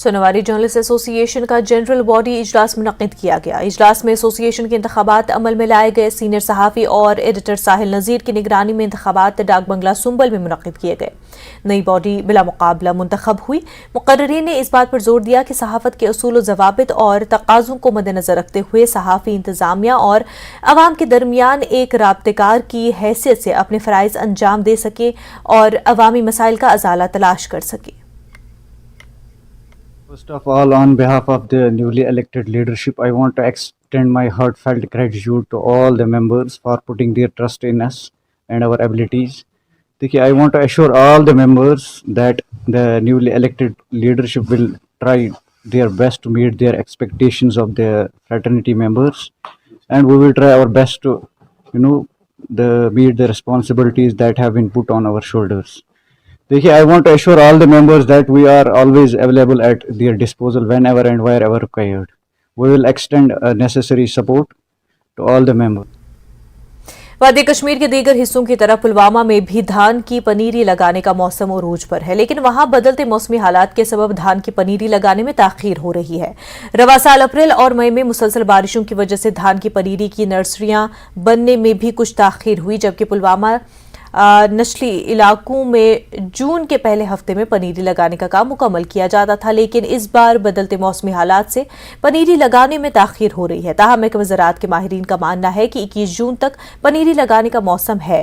Sonawari journalist association का general body इजलास मुनक्किद किया गया। इजलास में एसोसिएशन के इंतखाबात अमल में लाए गए। सीनियर सहाफ़ी और एडिटर साहिल नज़ीर की निगरानी में इंतखाबात डाक बंगला सुंबल में मुनक्किद किए गए। नई बॉडी बिला मुकाबला मुंतखब हुई। मुकर्रीरीन ने इस बात पर जोर दिया कि सहाफ़त के असूल ज़वाबित और तकाज़ों को मद्देनज़र रखते हुए सहाफ़ी इंतज़ामिया और अवाम के दरमियान एक राब्तेकार की हैसियत से अपने फ़राइज़ अंजाम दे सके और अवामी मसाइल का अजाला तलाश कर सके। First of all, on behalf of the newly elected leadership, I want to extend my heartfelt gratitude to all the members for putting their trust in us and our abilities. I want to assure all the members that the newly elected leadership will try their best to meet their expectations of the fraternity members, and we will try our best to, meet the responsibilities that have been put on our shoulders. I want to assure all the members that we are always available at their disposal whenever and wherever required. We will extend necessary support to all the members. वादी कश्मीर के दीगर हिस्सों की तरह पुलवामा में भी धान की पनीरी लगाने का मौसम उरूज पर है, लेकिन वहां बदलते मौसमी हालात के सबब धान की पनीरी लगाने में ताखीर हो रही है। रवा साल अप्रैल और मई में मुसलसल बारिशों की वजह से धान की पनीरी की नर्सरियां बनने में भी कुछ ताखीर हुई, जबकि पुलवामा नस्ली इलाकों में जून के पहले हफ्ते में पनीरी लगाने का काम मुकम्मल किया जाता था, लेकिन इस बार बदलते मौसमी हालात से पनीरी लगाने में ताखीर हो रही है। ताहम महकमा ज़राअत के माहिरीन का मानना है कि 21 जून तक पनीरी लगाने का मौसम है।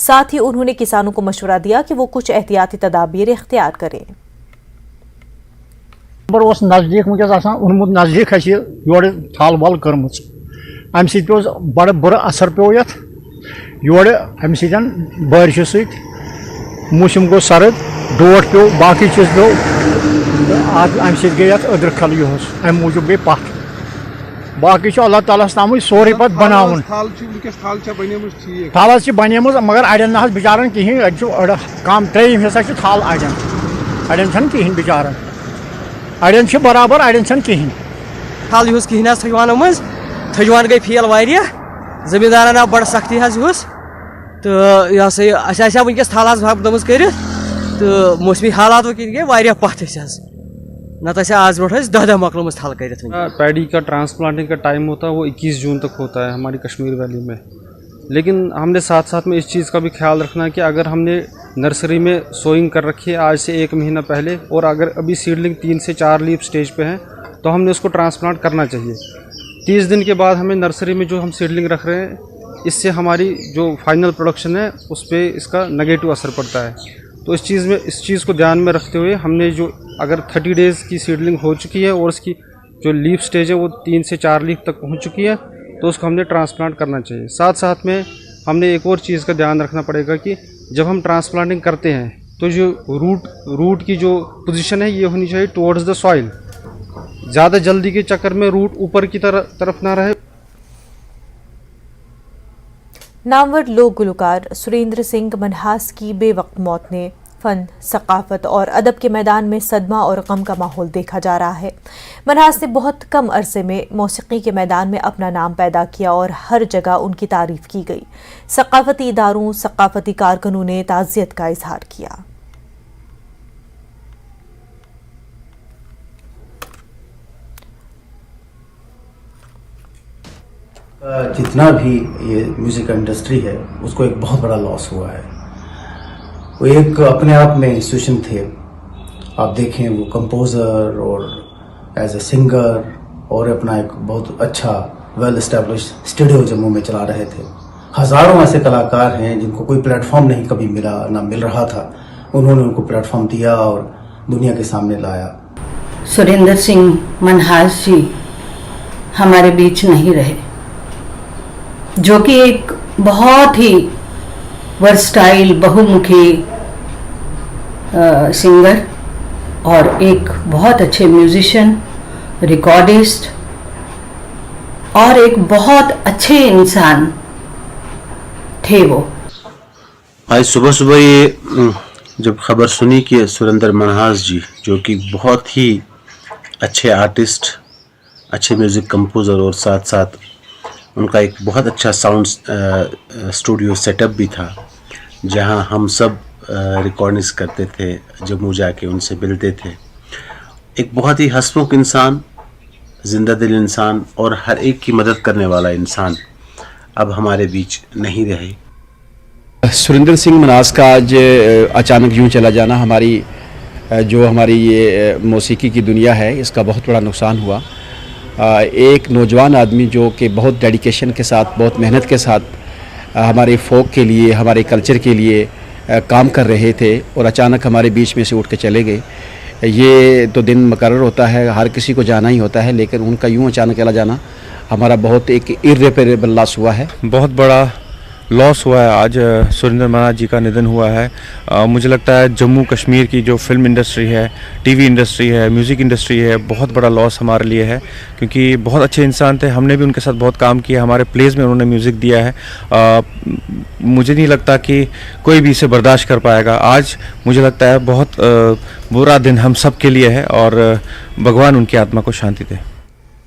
साथ ही उन्होंने किसानों को मशवरा दिया कि वो कुछ एहतियाती तदाबीर इख्तियार करें। नजदीक वनमुत नजदीक योर थल वल कर्म अम सत बड़ बुरा असर पे ये योर अम बारिश मौसम गो सर्द डोट पे बाकी चीज गो अम गई अदर खल योस अम मूजूब गई पथ बाकी अल्लाह ताला ताम सोरे पे बनावन थल बने मगर अड़न ना बिचारन कहें कम त्रेम हिस्सा थल अड़न कहें बिचारन अड़न बराबर अड़न कहें थल यूस कहें थजवानों मज थजवान गई फेल वारिया जमींदारन आव बड़ सख्ती यूस तो यह सा वनकस थल दम कर तो मौसमी हालात गई वारिया पथ नत आज ब्रो 10 मकल थल कर। पैडी का ट्रांसप्लांटिंग का टाइम होता है वो 21 जून तक होता है हमारी कश्मीर वैली में, लेकिन हमने साथ साथ में इस चीज़ का भी ख्याल रखना है कि अगर हमने नर्सरी में सोइंग कर रखी है आज से 1 महीना पहले और अगर अभी सीडलिंग 3 से 4 लीफ स्टेज पे हैं तो हमने उसको ट्रांसप्लांट करना चाहिए। 30 दिन के बाद हमें नर्सरी में जो हम सीडलिंग रख रहे हैं इससे हमारी जो फाइनल प्रोडक्शन है उस पर इसका नेगेटिव असर पड़ता है। तो इस चीज़ को ध्यान में रखते हुए हमने जो अगर 30 डेज़ की सीडलिंग हो चुकी है और उसकी जो लीफ स्टेज है वो 3 से 4 लीफ तक पहुंच चुकी है तो उसको हमने ट्रांसप्लांट करना चाहिए। साथ साथ में हमने एक और चीज़ का ध्यान रखना पड़ेगा कि जब हम ट्रांसप्लांटिंग करते हैं तो जो रूट की जो पोजीशन है ये होनी चाहिए टुवर्ड्स द सॉइल। ज़्यादा जल्दी के चक्कर में रूट ऊपर की तरफ ना रहे। नामवर लोक गुलकार सुरेंद्र सिंह मनहास की बेवक्त मौत ने फ़न, सकाफ़त और अदब के मैदान में सदमा और गम का माहौल देखा जा रहा है। मनहास ने बहुत कम अरसे में मौसीकी के मैदान में अपना नाम पैदा किया और हर जगह उनकी तारीफ़ की गई। सकाफ़ती इदारों, सकाफ़ती कारकुनों ने ताज़ियत का इजहार किया। जितना भी ये म्यूज़िक इंडस्ट्री है उसको एक बहुत बड़ा लॉस हुआ है। वो एक अपने आप में इंस्टीट्यूशन थे, आप देखें वो कंपोज़र और एज ए सिंगर और अपना एक बहुत अच्छा वेल एस्टेब्लिश्ड स्टूडियो जम्मू में चला रहे थे। हज़ारों ऐसे कलाकार हैं जिनको कोई प्लेटफॉर्म नहीं कभी मिला ना मिल रहा था, उन्होंने उनको प्लेटफॉर्म दिया और दुनिया के सामने लाया। सुरेंद्र सिंह मनहास जी हमारे बीच नहीं रहे, जो कि एक बहुत ही वर्सटाइल बहुमुखी सिंगर और एक बहुत अच्छे म्यूजिशियन, रिकॉर्डिस्ट और एक बहुत अच्छे इंसान थे वो। आज सुबह सुबह ये जब खबर सुनी कि सुरेंद्र मनहास जी जो कि बहुत ही अच्छे आर्टिस्ट, अच्छे म्यूज़िक कंपोज़र और साथ साथ उनका एक बहुत अच्छा साउंड स्टूडियो सेटअप भी था जहां हम सब रिकॉर्डिंग्स करते थे, जम्मू जाके उनसे मिलते थे एक बहुत ही हंसमुख इंसान, जिंदा दिल इंसान और हर एक की मदद करने वाला इंसान अब हमारे बीच नहीं रहे। सुरेंद्र सिंह मन्हास का आज अचानक यूं चला जाना हमारी ये मौसीकी की दुनिया है, इसका बहुत बड़ा नुकसान हुआ। एक नौजवान आदमी जो कि बहुत डेडिकेशन के साथ, बहुत मेहनत के साथ हमारे फोक के लिए, हमारे कल्चर के लिए काम कर रहे थे और अचानक हमारे बीच में से उठ के चले गए। ये तो दिन मुकर्रर होता है, हर किसी को जाना ही होता है, लेकिन उनका यूं अचानक चला जाना हमारा बहुत एक इर्रेपरेबल लॉस हुआ है। बहुत बड़ा लॉस हुआ है आज। सुरेंद्र मन्हास जी का निधन हुआ है। मुझे लगता है जम्मू कश्मीर की जो फिल्म इंडस्ट्री है, टीवी इंडस्ट्री है, म्यूज़िक इंडस्ट्री है, बहुत बड़ा लॉस हमारे लिए है, क्योंकि बहुत अच्छे इंसान थे। हमने भी उनके साथ बहुत काम किया, हमारे प्लेस में उन्होंने म्यूज़िक दिया है। मुझे नहीं लगता कि कोई भी इसे बर्दाश्त कर पाएगा। आज मुझे लगता है बहुत बुरा दिन हम सब के लिए है और भगवान उनकी आत्मा को शांति दे।